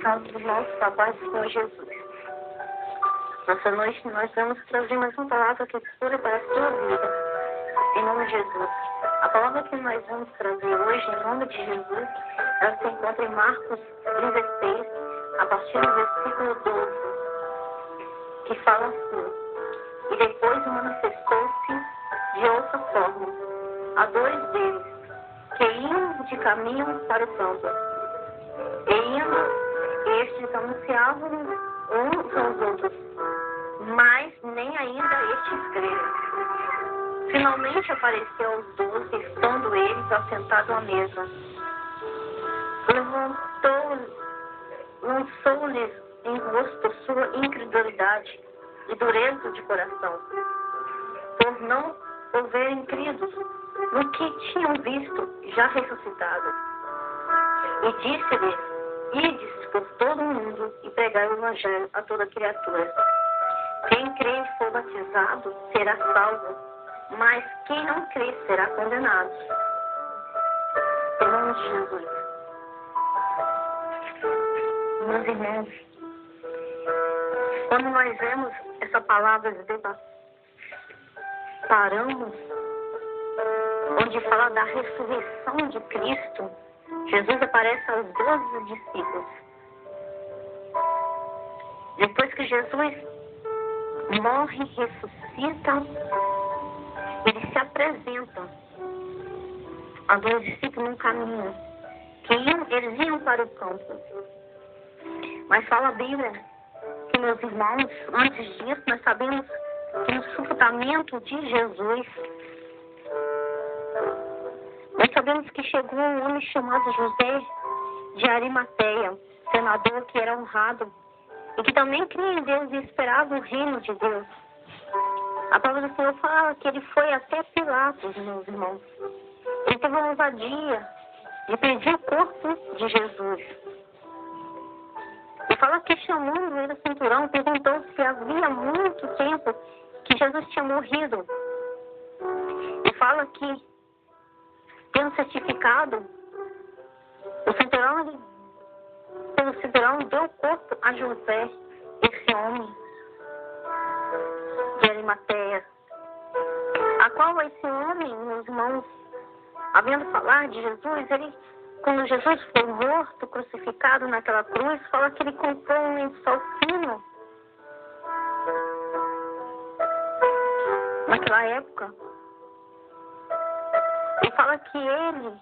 Salve, irmãos, a paz do Senhor Jesus. Nessa noite nós vamos trazer mais uma palavra que cura para a sua vida, em nome de Jesus. A palavra que nós vamos trazer hoje, em nome de Jesus, ela se encontra em Marcos 16, a partir do versículo 12, que fala assim: e depois manifestou-se de outra forma a dois deles, que iam de caminho para o campo. E indo, estes anunciavam uns aos outros, mas nem ainda estes creram. Finalmente apareceu aos 12, estando eles assentados à mesa. Lançou-lhes em rosto sua incredulidade e dureza de coração, por não houverem crido no que tinham visto já ressuscitado. E disse-lhes: ides por todo o mundo e pregai o evangelho a toda criatura. Quem crê e for batizado será salvo, mas quem não crê será condenado. Em nome de Jesus. Meus irmãos, quando nós vemos essa palavra de Deus, paramos onde fala da ressurreição de Cristo. Jesus aparece aos 12 discípulos. Depois que Jesus morre, ressuscita, ele se apresenta a 12 discípulos num caminho, eles iam para o campo. Mas fala a Bíblia que, meus irmãos, antes disso, nós sabemos que no sepultamento de Jesus, nós sabemos que chegou um homem chamado José de Arimateia, senador que era honrado e que também cria em Deus e esperava o reino de Deus. A palavra do Senhor fala que ele foi até Pilatos, meus irmãos. Ele teve uma ousadia de pedir o corpo de Jesus. E fala que, chamando ele ao cinturão, perguntou se havia muito tempo que Jesus tinha morrido. E fala que, tendo certificado, pelo cinturão deu o corpo a José, esse homem de Arimateia, a qual esse homem, meus irmãos, havendo falar de Jesus, quando Jesus foi morto, crucificado naquela cruz, fala que ele comprou um lençol fino naquela época. E fala que ele,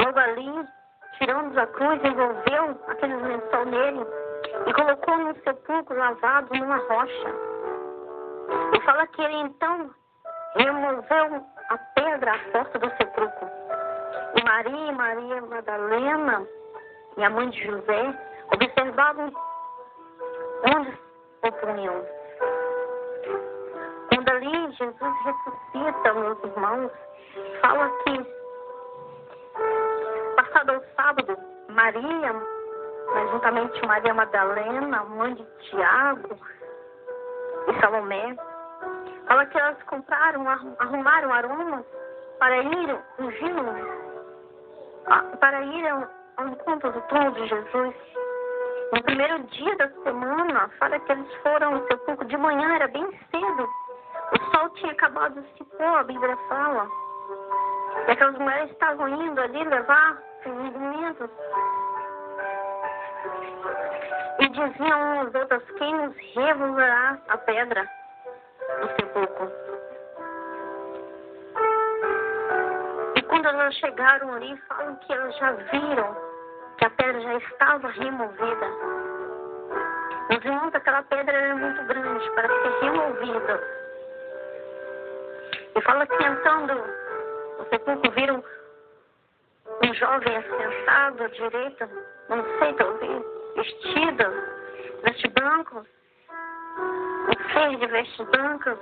logo ali, tirando da cruz, envolveu aquele lençol nele e colocou num sepulcro lavado numa rocha. E fala que ele então removeu a pedra à porta do sepulcro. E Maria Madalena e a mãe de José observavam onde o punham. Quando ali Jesus ressuscita, meus irmãos, fala que, passado o sábado, Maria, mas juntamente Maria Madalena, mãe de Tiago e Salomé, fala que elas arrumaram aromas para ir ao encontro do trono de Jesus. No primeiro dia da semana, fala que eles foram ao sepulcro de manhã, era bem cedo. O sol tinha acabado de se pôr, a Bíblia fala. E aquelas mulheres estavam indo ali levar os alimentos. E diziam umas outras: quem nos removerá a pedra do sepulcro? E quando elas chegaram ali, falam que elas já viram que a pedra já estava removida. Meus irmãos, aquela pedra era muito grande para ser removida. E fala que entrando no sepulcro viram um jovem assentado à direita, não sei, talvez, vestes brancos, um ser de vestes brancas.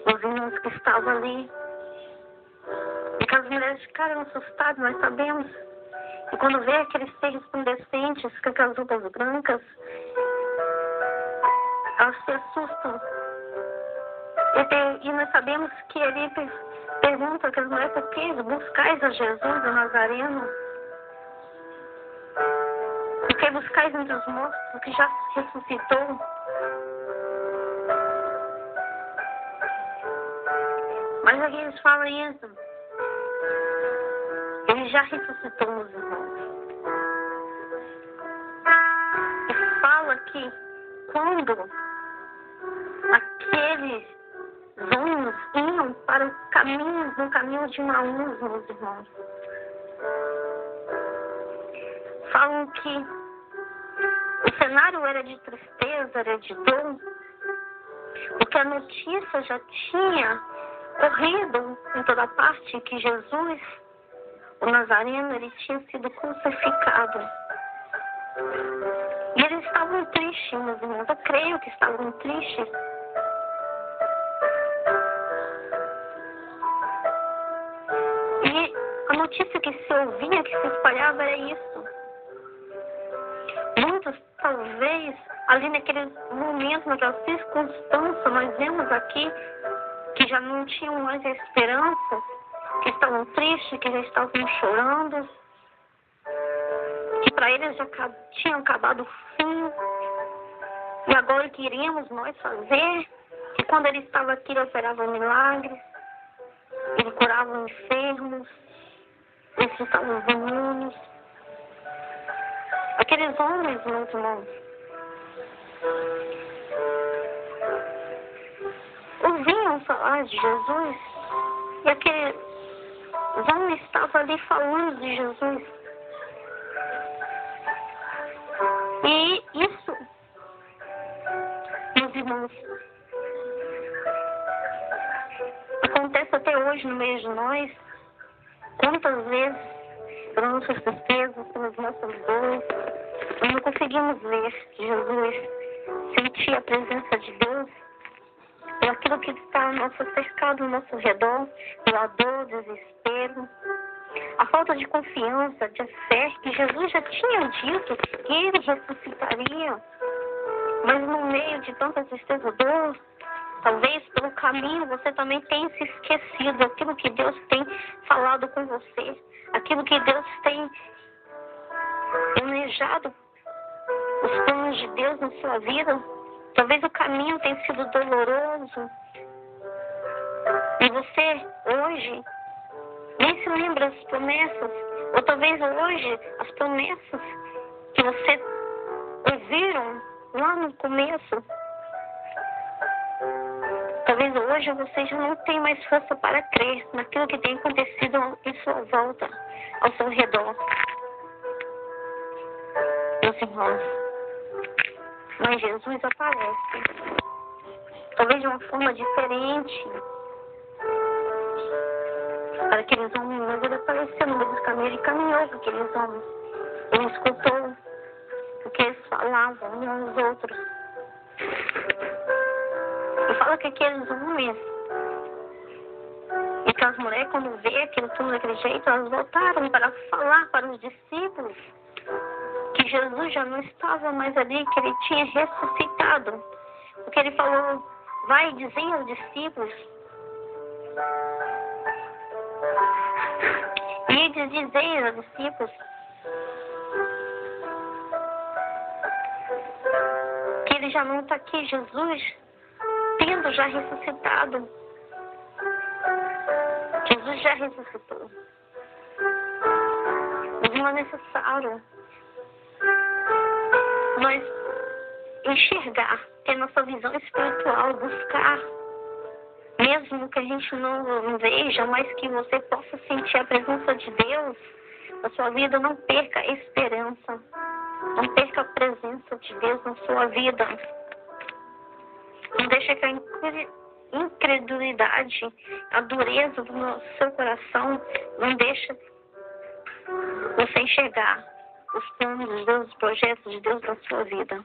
Os irmãos que estavam ali. E aquelas mulheres ficaram assustadas, nós sabemos. E quando vê aqueles seres resplandecentes com aquelas roupas brancas, elas se assustam. E nós sabemos que ali Pergunta aquelas mulheres, por que buscais a Jesus, o Nazareno? Por que buscais entre os mortos, o que já ressuscitou? Mas aqui eles falam isso. Ele já ressuscitou, meus irmãos. E fala que quando aqueles homens iam para o caminho, no caminho de Emaús, meus irmãos, falam que o cenário era de tristeza, era de dor, porque a notícia já tinha corrido em toda parte que Jesus, o Nazareno, ele tinha sido crucificado. E eles estavam tristes, meus irmãos. Eu creio que estavam tristes. E a notícia que se ouvia, que se espalhava, era isso. Muitos, talvez, ali naquele momento, naquela circunstância, nós vemos aqui que já não tinham mais a esperança, que estavam tristes, que já estavam chorando, que para eles já tinha acabado o fim. E agora o que iríamos nós fazer? Que quando ele estava aqui, ele operava milagres, ele curava enfermos, ele expulsava os demônios. Aqueles homens, meus irmãos, ouviam falar de Jesus, e aqueles homens estavam ali falando de Jesus. E isso, meus irmãos, acontece até hoje no meio de nós. Quantas vezes, pelas nossas tristezas, pelas nossas dores, nós não conseguimos ver Jesus, sentir a presença de Deus, por aquilo que está ao nosso cercado, ao nosso redor, pela dor, desespero, a falta de confiança, de fé, que Jesus já tinha dito que ele ressuscitaria. Mas no meio de tanta tristeza e dor, talvez pelo caminho você também tenha se esquecido daquilo que Deus tem falado com você, aquilo que Deus tem planejado, os planos de Deus na sua vida. Talvez o caminho tenha sido doloroso e você hoje nem se lembra das promessas, ou talvez hoje as promessas que você ouviram lá no começo, talvez hoje você já não tenha mais força para crer naquilo que tem acontecido em sua volta, ao seu redor. Meus irmãos, mas Jesus aparece, talvez de uma forma diferente para aqueles homens, mas ele apareceu no meio dos caminhos, ele caminhou com aqueles homens, ele escutou o que eles falavam uns aos outros. E fala que aqueles homens e que as mulheres, quando vê aquilo tudo daquele jeito, elas voltaram para falar para os discípulos que Jesus já não estava mais ali, que ele tinha ressuscitado. Porque ele falou, vai dizer aos discípulos. E eles diziam aos discípulos que ele já não está aqui, Jesus, tendo já ressuscitado. Jesus já ressuscitou. Mas não é necessário nós enxergar, ter nossa visão espiritual, buscar, mesmo que a gente não veja, mas que você possa sentir a presença de Deus na sua vida. Não perca a esperança, não perca a presença de Deus na sua vida. Não deixe que a incredulidade, a dureza do seu coração, não deixe você enxergar os planos de Deus, os projetos de Deus na sua vida.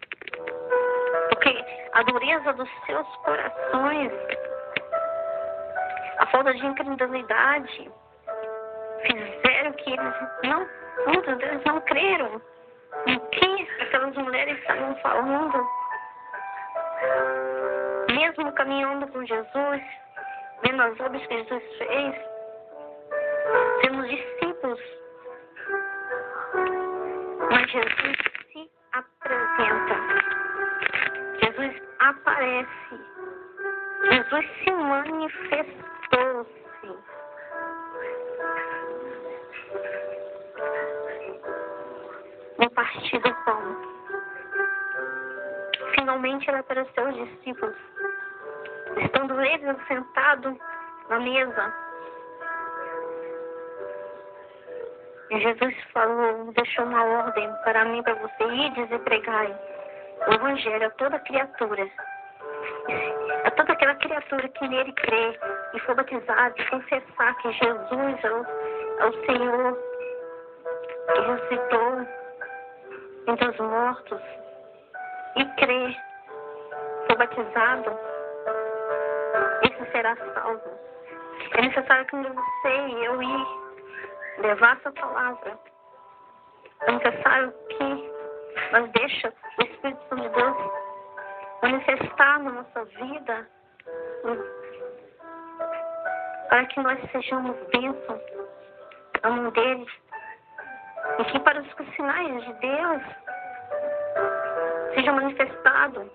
Porque a dureza dos seus corações, a falta de incredulidade, fizeram que muitos deles não creram em que aquelas mulheres estavam falando. Mesmo caminhando com Jesus, vendo as obras que Jesus fez, sermos discípulos. Mas Jesus se apresenta. Jesus aparece. Jesus se manifestou-se. No partir do pão. Finalmente ele apareceu aos discípulos. Estando eles sentados na mesa. E Jesus falou, deixou uma ordem para mim, para você, ides e pregai o Evangelho a toda criatura. A toda aquela criatura que nele crê e for batizada e confessar que Jesus é o Senhor, que ressuscitou entre os mortos e crê, for batizado, esse será salvo. É necessário que você e eu ir levar essa palavra. É necessário que nós deixemos o Espírito Santo de Deus manifestar na nossa vida para que nós sejamos bênçãos na mão dele e que para os sinais de Deus sejam manifestados,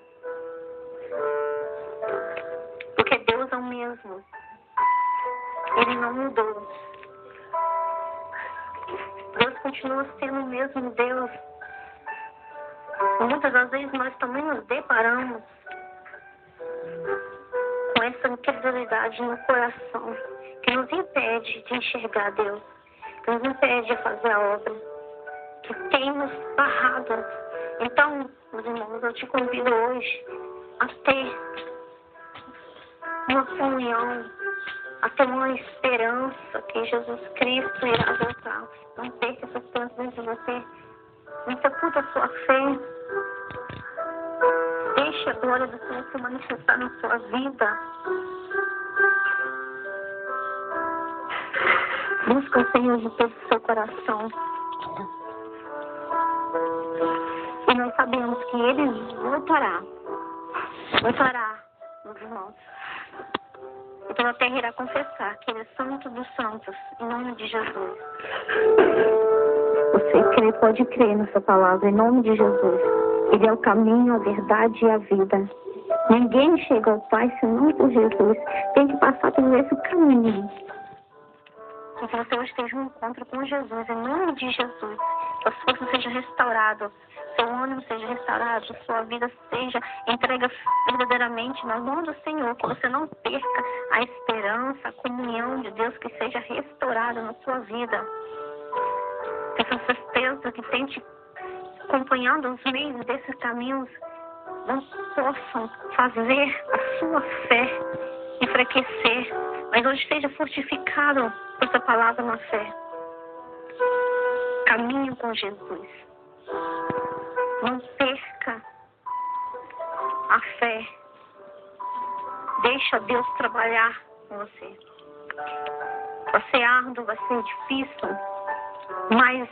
porque Deus é o mesmo, ele não mudou. Deus continua sendo o mesmo Deus. E muitas das vezes nós também nos deparamos com essa incredulidade no coração que nos impede de enxergar Deus, que nos impede de fazer a obra, que tem nos barrado. Então, meus irmãos, eu te convido hoje a ter uma comunhão, a ter uma esperança que Jesus Cristo irá voltar. Não perca essa esperança dentro de você. Não sepulta a sua fé. Deixe a glória do Senhor se manifestar na sua vida. Busca o Senhor de todo o seu coração. E nós sabemos que Ele voltará. Voltará, meus irmãos. E toda a terra irá confessar que Ele é santo dos santos, em nome de Jesus. Você crê, pode crer nessa palavra, em nome de Jesus. Ele é o caminho, a verdade e a vida. Ninguém chega ao Pai senão por Jesus. Tem que passar por esse caminho. Que você hoje esteja um encontro com Jesus, em nome de Jesus. Que a sua força seja restaurada, seu ânimo seja restaurado, sua vida seja entregue verdadeiramente na mão do Senhor. Que você não perca a esperança, a comunhão de Deus, que seja restaurada na sua vida. Essa certeza que tem te acompanhando os meios desses caminhos não possam fazer a sua fé enfraquecer, mas hoje seja fortificado por essa palavra na fé. Caminhe com Jesus. Não perca a fé. Deixa Deus trabalhar com você. Vai ser árduo, vai ser difícil, mas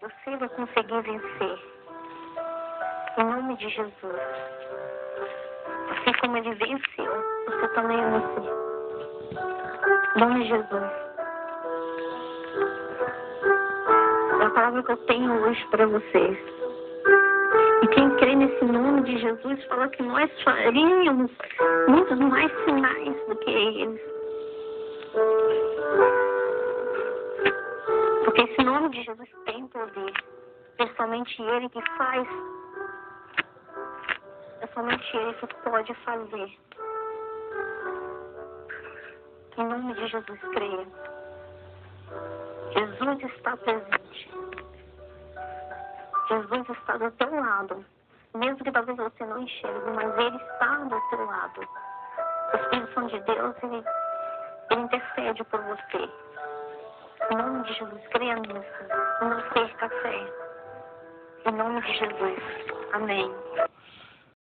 você vai conseguir vencer. Em nome de Jesus. Assim como Ele venceu, você também vence. Em nome de Jesus. É a palavra que eu tenho hoje para vocês. E quem crê nesse nome de Jesus fala que nós faríamos muitos mais sinais do que eles. Porque esse nome de Jesus tem poder. É somente Ele que faz. É somente Ele que pode fazer. Em nome de Jesus, creia. Jesus está presente. Jesus está do teu lado. Mesmo que talvez você não enxergue, mas Ele está do teu lado. O Espírito Santo de Deus, Ele intercede por você. Em nome de Jesus, creia nisso. Não perca a fé. Em nome de Jesus. Amém.